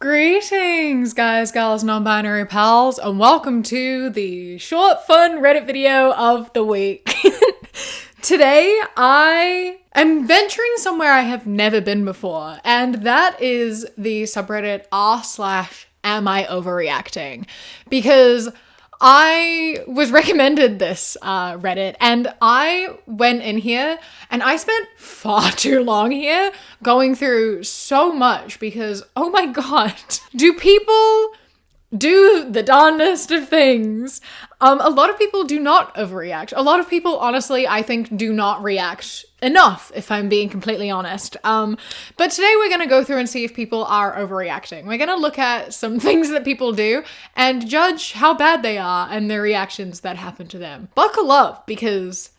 Greetings, guys, gals, non-binary pals, and welcome to the short, fun Reddit video of the week. Today, I am venturing somewhere I have never been before, and that is the subreddit r/AmIOverreacting, because I was recommended this Reddit, and I went in here and I spent far too long here going through so much because, oh my god, do people do the darndest of things? A lot of people do not overreact. A lot of people, honestly, I think do not react enough, if I'm being completely honest. But today we're going to go through and see if people are overreacting. We're going to look at some things that people do and judge how bad they are and the reactions that happen to them. Buckle up, because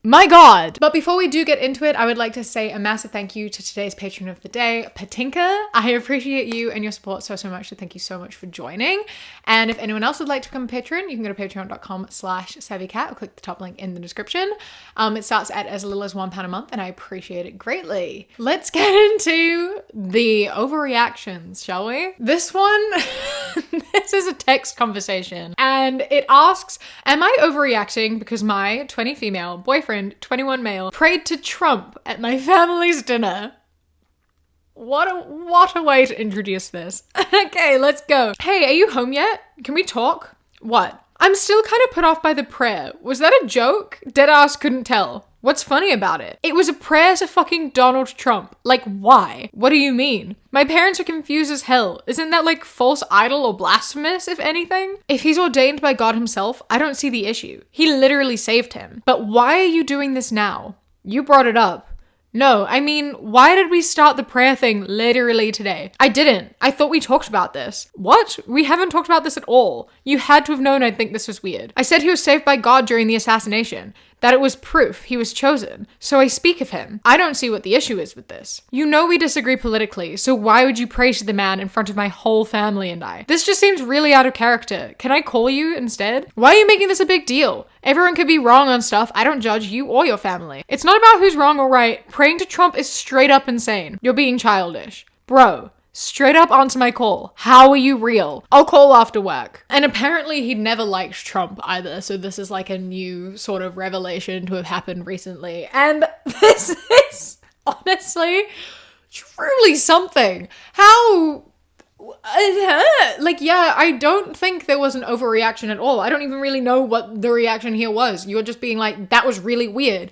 my god. But before we do get into it, I would like to say a massive thank you to today's patron of the day, Patinka. I appreciate you and your support so much, so thank you so much for joining. And if anyone else would like to become a patron, you can go to patreon.com/savvycat or click the top link in the description. It starts at as little as £1 a month, and I appreciate it greatly. Let's get into the overreactions, shall we? This one, this is a text conversation, and it asks, am I overreacting because my 20 female boyfriend, 21 male, prayed to Trump at my family's dinner? What a way to introduce this. Okay, let's go. Hey, are you home yet? Can we talk? What? I'm still kind of put off by the prayer. Was that a joke? Deadass couldn't tell. What's funny about it? It was a prayer to fucking Donald Trump. Like, why? What do you mean? My parents are confused as hell. Isn't that like false idol or blasphemous, if anything? If he's ordained by God himself, I don't see the issue. He literally saved him. But why are you doing this now? You brought it up. No, I mean, why did we start the prayer thing literally today? I didn't. I thought we talked about this. What? We haven't talked about this at all. You had to have known I'd think this was weird. I said he was saved by God during the assassination, that it was proof he was chosen, so I speak of him. I don't see what the issue is with this. You know we disagree politically, so why would you pray to the man in front of my whole family and I? This just seems really out of character. Can I call you instead? Why are you making this a big deal? Everyone could be wrong on stuff. I don't judge you or your family. It's not about who's wrong or right. Praying to Trump is straight up insane. You're being childish. Bro, straight up answer my call. How are you real? I'll call after work. And apparently he never liked Trump either, so this is like a new sort of revelation to have happened recently. And this is honestly truly something. How... like, yeah, I don't think there was an overreaction at all. I don't even really know what the reaction here was. You're just being like, that was really weird,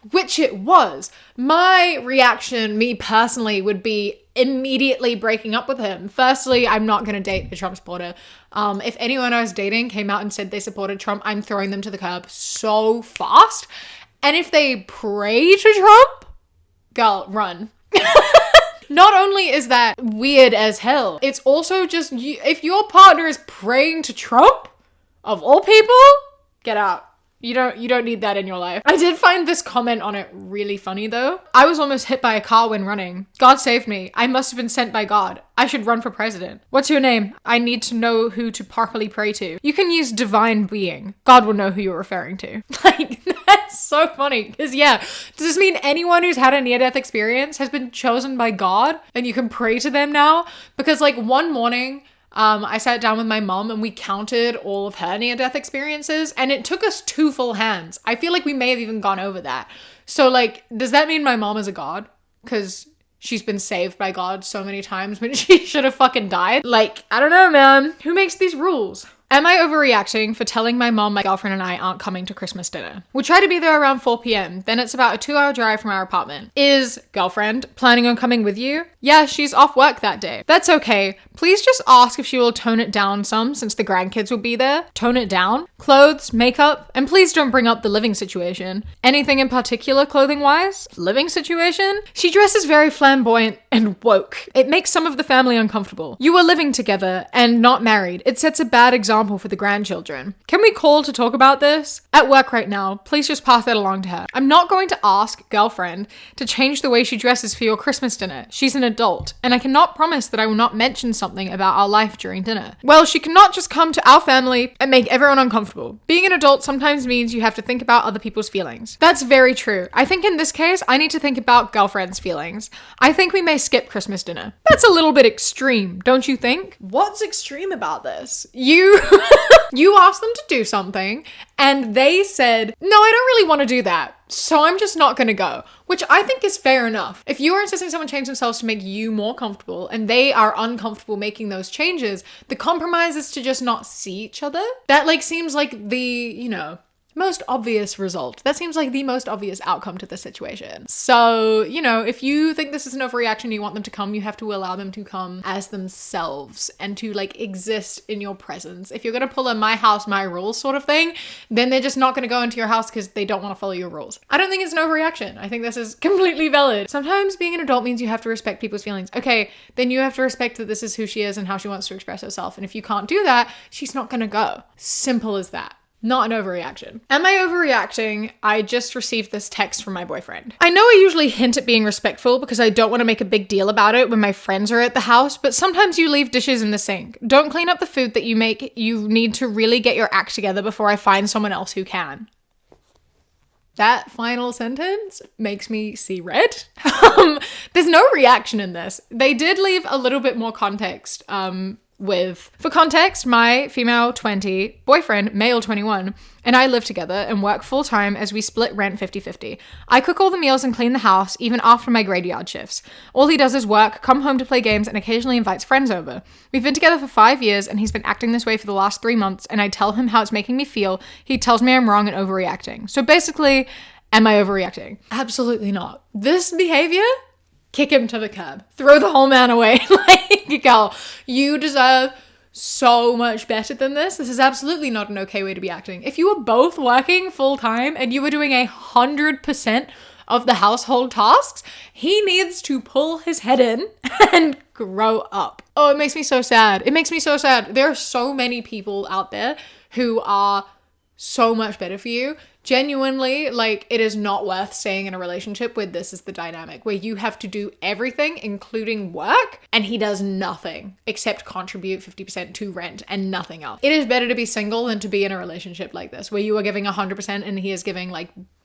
which it was. My reaction, me personally, would be immediately breaking up with him. Firstly, I'm not going to date a Trump supporter. If anyone I was dating came out and said they supported Trump, I'm throwing them to the curb so fast. And if they pray to Trump, girl, run. Not only is that weird as hell, it's also just, if your partner is praying to Trump, of all people, get out. You don't need that in your life. I did find this comment on it really funny though. I was almost hit by a car when running. God saved me. I must have been sent by God. I should run for president. What's your name? I need to know who to properly pray to. You can use divine being. God will know who you're referring to. Like, that's so funny. Because yeah, does this mean anyone who's had a near-death experience has been chosen by God and you can pray to them now? Because like one morning, I sat down with my mom and we counted all of her near-death experiences and it took us 2 full hands. I feel like we may have even gone over that. So like, does that mean my mom is a god? Because she's been saved by God so many times when she should have fucking died? Like, I don't know, man. Who makes these rules? Am I overreacting for telling my mom my girlfriend and I aren't coming to Christmas dinner? We'll try to be there around 4 p.m. Then it's about a 2-hour drive from our apartment. Is girlfriend planning on coming with you? Yeah, she's off work that day. That's okay. Please just ask if she will tone it down some since the grandkids will be there. Tone it down? Clothes, makeup, and please don't bring up the living situation. Anything in particular clothing-wise? Living situation? She dresses very flamboyant and woke. It makes some of the family uncomfortable. You are living together and not married. It sets a bad example example for the grandchildren. Can we call to talk about this? At work right now, please just pass that along to her. I'm not going to ask girlfriend to change the way she dresses for your Christmas dinner. She's an adult, and I cannot promise that I will not mention something about our life during dinner. Well, she cannot just come to our family and make everyone uncomfortable. Being an adult sometimes means you have to think about other people's feelings. That's very true. I think in this case, I need to think about girlfriend's feelings. I think we may skip Christmas dinner. That's a little bit extreme, don't you think? What's extreme about this? You asked them to do something and they said, no, I don't really want to do that, so I'm just not going to go, which I think is fair enough. If you are insisting someone change themselves to make you more comfortable and they are uncomfortable making those changes, the compromise is to just not see each other. That seems like the, most obvious result. That seems like the most obvious outcome to the situation. So, if you think this is an overreaction, you want them to come, you have to allow them to come as themselves and to exist in your presence. If you're going to pull a my house, my rules sort of thing, then they're just not going to go into your house because they don't want to follow your rules. I don't think it's an overreaction. I think this is completely valid. Sometimes being an adult means you have to respect people's feelings. Okay, then you have to respect that this is who she is and how she wants to express herself. And if you can't do that, she's not going to go. Simple as that. Not an overreaction. Am I overreacting? I just received this text from my boyfriend. I know I usually hint at being respectful because I don't want to make a big deal about it when my friends are at the house, but sometimes you leave dishes in the sink. Don't clean up the food that you make. You need to really get your act together before I find someone else who can. That final sentence makes me see red. There's no reaction in this. They did leave a little bit more context, for context, my female 20 boyfriend, male 21, and I live together and work full time as we split rent 50-50. I cook all the meals and clean the house even after my graveyard shifts. All he does is work, come home to play games, and occasionally invites friends over. We've been together for 5 years and he's been acting this way for the last 3 months, and I tell him how it's making me feel. He tells me I'm wrong and overreacting. So basically, am I overreacting? Absolutely not. This behavior? Kick him to the curb. Throw the whole man away. Girl, you deserve so much better than this. This is absolutely not an okay way to be acting. If you were both working full time and you were doing 100% of the household tasks, he needs to pull his head in and grow up. Oh, it makes me so sad. It makes me so sad. There are so many people out there who are so much better for you. Genuinely, it is not worth staying in a relationship where this is the dynamic, where you have to do everything, including work, and he does nothing except contribute 50% to rent and nothing else. It is better to be single than to be in a relationship like this, where you are giving 100% and he is giving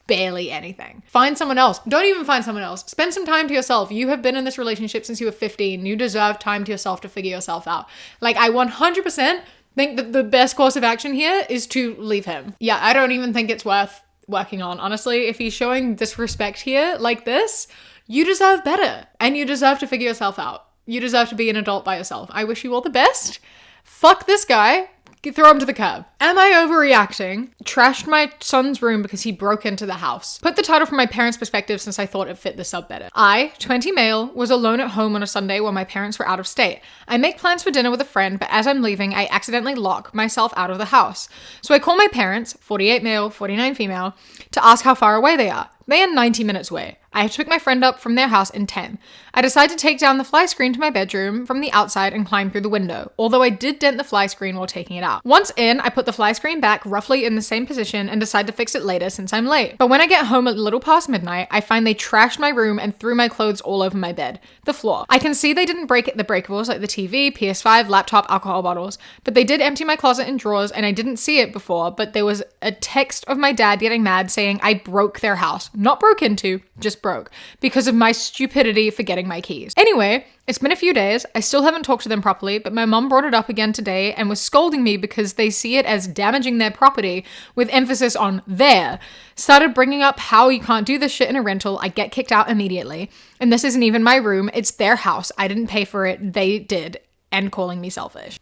barely anything. Find someone else. Don't even find someone else. Spend some time to yourself. You have been in this relationship since you were 15. You deserve time to yourself to figure yourself out. I 100% think that the best course of action here is to leave him. Yeah, I don't even think it's worth working on. Honestly, if he's showing disrespect here like this, you deserve better and you deserve to figure yourself out. You deserve to be an adult by yourself. I wish you all the best. Fuck this guy. Throw him to the curb. Am I overreacting? Trashed my son's room because he broke into the house. Put the title from my parents' perspective since I thought it fit the sub better. I, 20 male, was alone at home on a Sunday while my parents were out of state. I make plans for dinner with a friend, but as I'm leaving, I accidentally lock myself out of the house. So I call my parents, 48 male, 49 female, to ask how far away they are. They are 90 minutes away. I have to pick my friend up from their house in 10. I decide to take down the fly screen to my bedroom from the outside and climb through the window, although I did dent the fly screen while taking it out. Once in, I put the fly screen back roughly in the same position and decide to fix it later since I'm late. But when I get home a little past midnight, I find they trashed my room and threw my clothes all over my bed, the floor. I can see they didn't break the breakables like the TV, PS5, laptop, alcohol bottles, but they did empty my closet and drawers, and I didn't see it before, but there was a text of my dad getting mad saying I broke their house. Not broke into, just broke, because of my stupidity forgetting my keys. Anyway, it's been a few days. I still haven't talked to them properly, but my mom brought it up again today and was scolding me because they see it as damaging their property with emphasis on their. Started bringing up how you can't do this shit in a rental. I get kicked out immediately. And this isn't even my room. It's their house. I didn't pay for it. They did. And calling me selfish.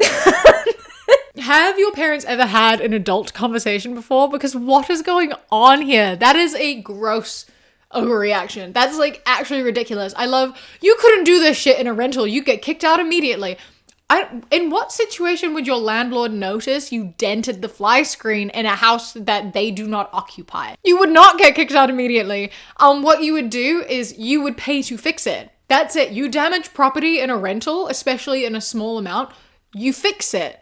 Have your parents ever had an adult conversation before? Because what is going on here? That is a gross overreaction. That's actually ridiculous. You couldn't do this shit in a rental. You get kicked out immediately. In what situation would your landlord notice you dented the fly screen in a house that they do not occupy? You would not get kicked out immediately. What you would do is you would pay to fix it. That's it. You damage property in a rental, especially in a small amount, you fix it.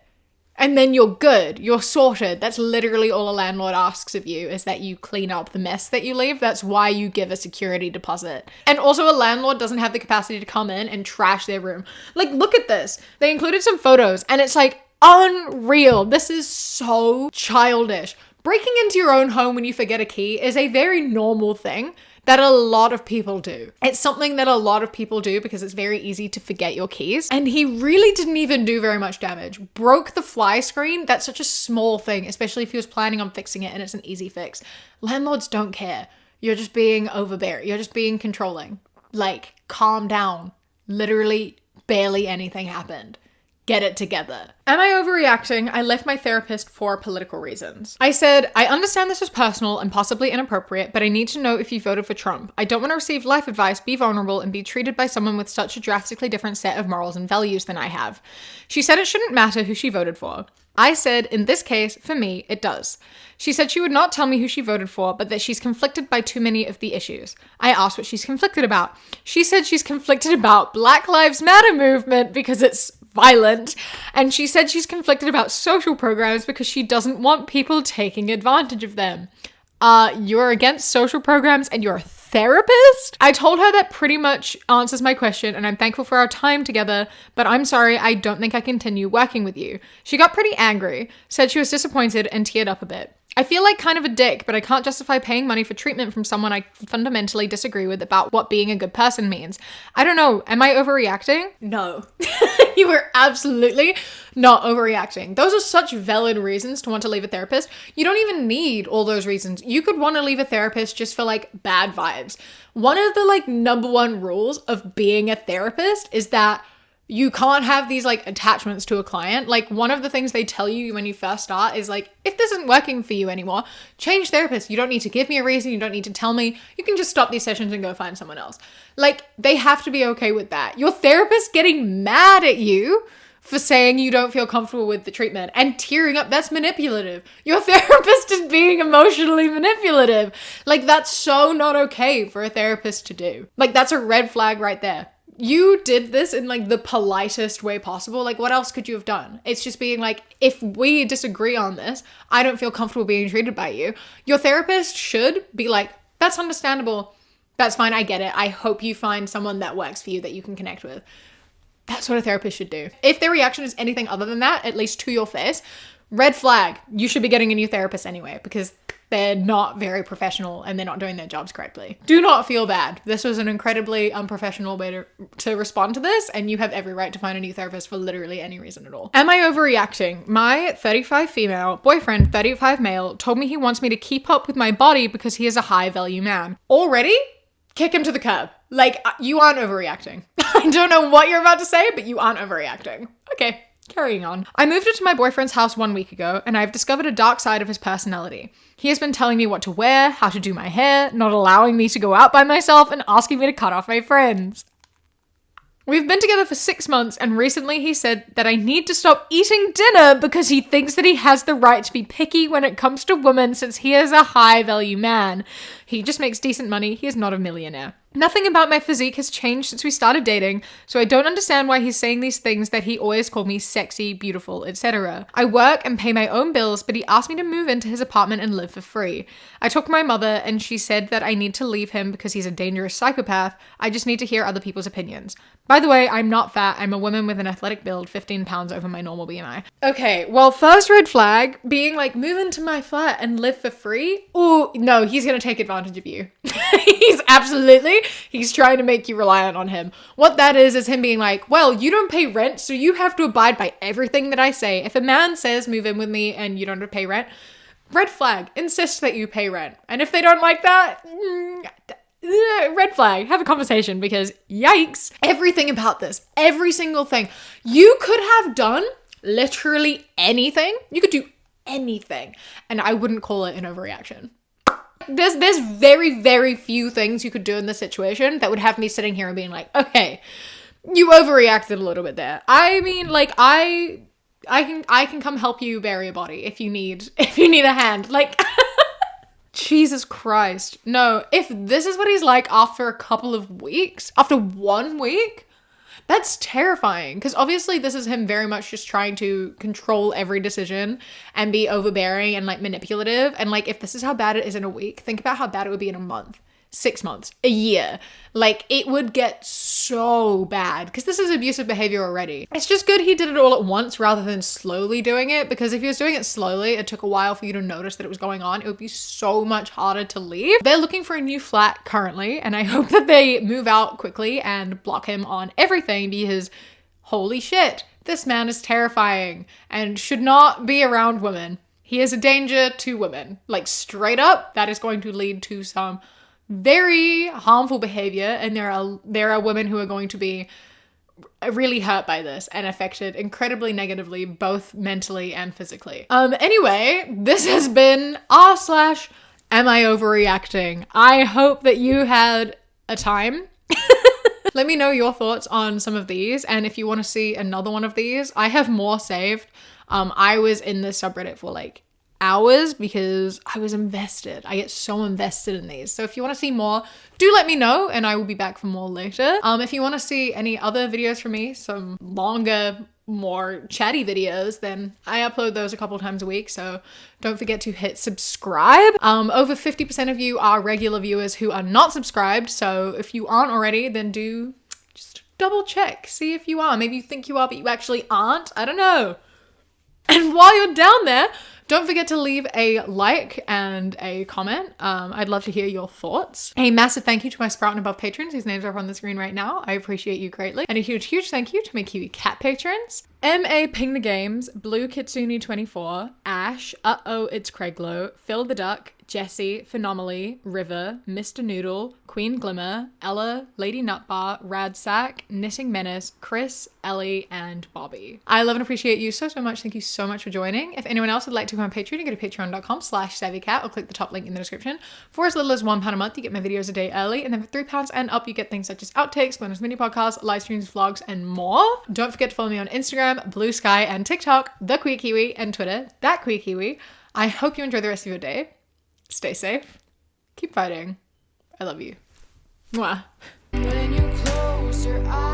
And then you're good. You're sorted. That's literally all a landlord asks of you, is that you clean up the mess that you leave. That's why you give a security deposit. And also, a landlord doesn't have the capacity to come in and trash their room. Like, look at this. They included some photos and it's like unreal. This is so childish. Breaking into your own home when you forget a key is a very normal thing that a lot of people do. It's something that a lot of people do because it's very easy to forget your keys. And he really didn't even do very much damage. Broke the fly screen. That's such a small thing, especially if he was planning on fixing it and it's an easy fix. Landlords don't care. You're just being overbearing. You're just being controlling. Like, calm down. Literally, barely anything happened. Get it together. Am I overreacting? I left my therapist for political reasons. I said, I understand this is personal and possibly inappropriate, but I need to know if you voted for Trump. I don't want to receive life advice, be vulnerable, and be treated by someone with such a drastically different set of morals and values than I have. She said it shouldn't matter who she voted for. I said, in this case, for me, it does. She said she would not tell me who she voted for, but that she's conflicted by too many of the issues. I asked what she's conflicted about. She said she's conflicted about Black Lives Matter movement because it's violent, and she said she's conflicted about social programs because she doesn't want people taking advantage of them. You're against social programs and you're a therapist? I told her that pretty much answers my question and I'm thankful for our time together, but I'm sorry, I don't think I continue working with you. She got pretty angry, said she was disappointed and teared up a bit. I feel like kind of a dick, but I can't justify paying money for treatment from someone I fundamentally disagree with about what being a good person means. I don't know, am I overreacting? No. You are absolutely not overreacting. Those are such valid reasons to want to leave a therapist. You don't even need all those reasons. You could want to leave a therapist just for like bad vibes. One of the like number one rules of being a therapist is that you can't have these like attachments to a client. Like one of the things they tell you when you first start is like, if this isn't working for you anymore, change therapists. You don't need to give me a reason. You don't need to tell me. You can just stop these sessions and go find someone else. Like they have to be okay with that. Your therapist getting mad at you for saying you don't feel comfortable with the treatment and tearing up, that's manipulative. Your therapist is being emotionally manipulative. Like that's so not okay for a therapist to do. Like that's a red flag right there. You did this in like the politest way possible. Like what else could you have done? It's just being like, if we disagree on this, I don't feel comfortable being treated by you. Your therapist should be like, that's understandable. That's fine. I get it. I hope you find someone that works for you that you can connect with. That's what a therapist should do. If their reaction is anything other than that, at least to your face, red flag. You should be getting a new therapist anyway because they're not very professional and they're not doing their jobs correctly. Do not feel bad. This was an incredibly unprofessional way to respond to this, and you have every right to find a new therapist for literally any reason at all. Am I overreacting? My 35 female boyfriend, 35 male, told me he wants me to keep up with my body because he is a high value man. Already? Kick him to the curb. Like, you aren't overreacting. I don't know what you're about to say, but you aren't overreacting. Okay. Carrying on. I moved into my boyfriend's house 1 week ago, and I've discovered a dark side of his personality. He has been telling me what to wear, how to do my hair, not allowing me to go out by myself, and asking me to cut off my friends. We've been together for 6 months, and recently he said that I need to stop eating dinner because he thinks that he has the right to be picky when it comes to women since he is a high-value man. He just makes decent money. He is not a millionaire. Nothing about my physique has changed since we started dating, so I don't understand why he's saying these things that he always called me sexy, beautiful, etc. I work and pay my own bills, but he asked me to move into his apartment and live for free. I talked to my mother and she said that I need to leave him because he's a dangerous psychopath. I just need to hear other people's opinions. By the way, I'm not fat. I'm a woman with an athletic build, 15 pounds over my normal BMI. Okay, well, first red flag, being like, move into my flat and live for free. Oh, no, he's gonna take advantage of you. He's trying to make you reliant on him. What that is him being like, well, you don't pay rent, so you have to abide by everything that I say. If a man says move in with me and you don't have to pay rent, red flag, insist that you pay rent. And if they don't like that, red flag, have a conversation because yikes. Everything about this, every single thing. You could have done literally anything. You could do anything. And I wouldn't call it an overreaction. There's very, very few things you could do in this situation that would have me sitting here and being like, okay, you overreacted a little bit there. I mean, like, I can come help you bury a body if you need a hand. Like, Jesus Christ. No, if this is what he's like after a couple of weeks, after 1 week, That's terrifying, because obviously this is him very much just trying to control every decision and be overbearing and like manipulative. And like, if this is how bad it is in a week, think about how bad it would be in a month, 6 months, a year. Like, it would get so bad, because this is abusive behavior already. It's just good he did it all at once rather than slowly doing it, because if he was doing it slowly, it took a while for you to notice that it was going on. It would be so much harder to leave. They're looking for a new flat currently, and I hope that they move out quickly and block him on everything, because holy shit, this man is terrifying and should not be around women. He is a danger to women. Like, straight up, that is going to lead to some very harmful behavior, and there are women who are going to be really hurt by this and affected incredibly negatively, both mentally and physically. Anyway, this has been r/am I overreacting. I hope that you had a time. Let me know your thoughts on some of these, and if you want to see another one of these, I have more saved. I was in this subreddit for like hours because I was invested. I get so invested in these. So if you want to see more, do let me know, and I will be back for more later. If you want to see any other videos from me, some longer, more chatty videos, then I upload those a couple times a week. So don't forget to hit subscribe. Over 50% of you are regular viewers who are not subscribed. So if you aren't already, then do just double check, see if you are. Maybe you think you are, but you actually aren't. I don't know. And while you're down there, don't forget to leave a like and a comment. I'd love to hear your thoughts. A massive thank you to my Sprout and Above patrons, whose names are up on the screen right now. I appreciate you greatly. And a huge, huge thank you to my Kiwi Cat patrons. M.A. Ping the Games, Blue Kitsune 24, Ash, Uh-Oh It's Craiglow, Phil the Duck, Jessie, Phenomenally, River, Mr. Noodle, Queen Glimmer, Ella, Lady Nutbar, Radsack, Knitting Menace, Chris, Ellie, and Bobby. I love and appreciate you so much. Thank you so much for joining. If anyone else would like to become a Patreon, you go to patreon.com/savvycat or click the top link in the description. For as little as £1 a month, you get my videos a day early, and then for £3 and up, you get things such as outtakes, bonus mini podcasts, live streams, vlogs, and more. Don't forget to follow me on Instagram, Blue Sky, and TikTok, The Queer Kiwi, and Twitter, That Queer Kiwi. I hope you enjoy the rest of your day. Stay safe. Keep fighting. I love you. Mwah. When you close your eyes.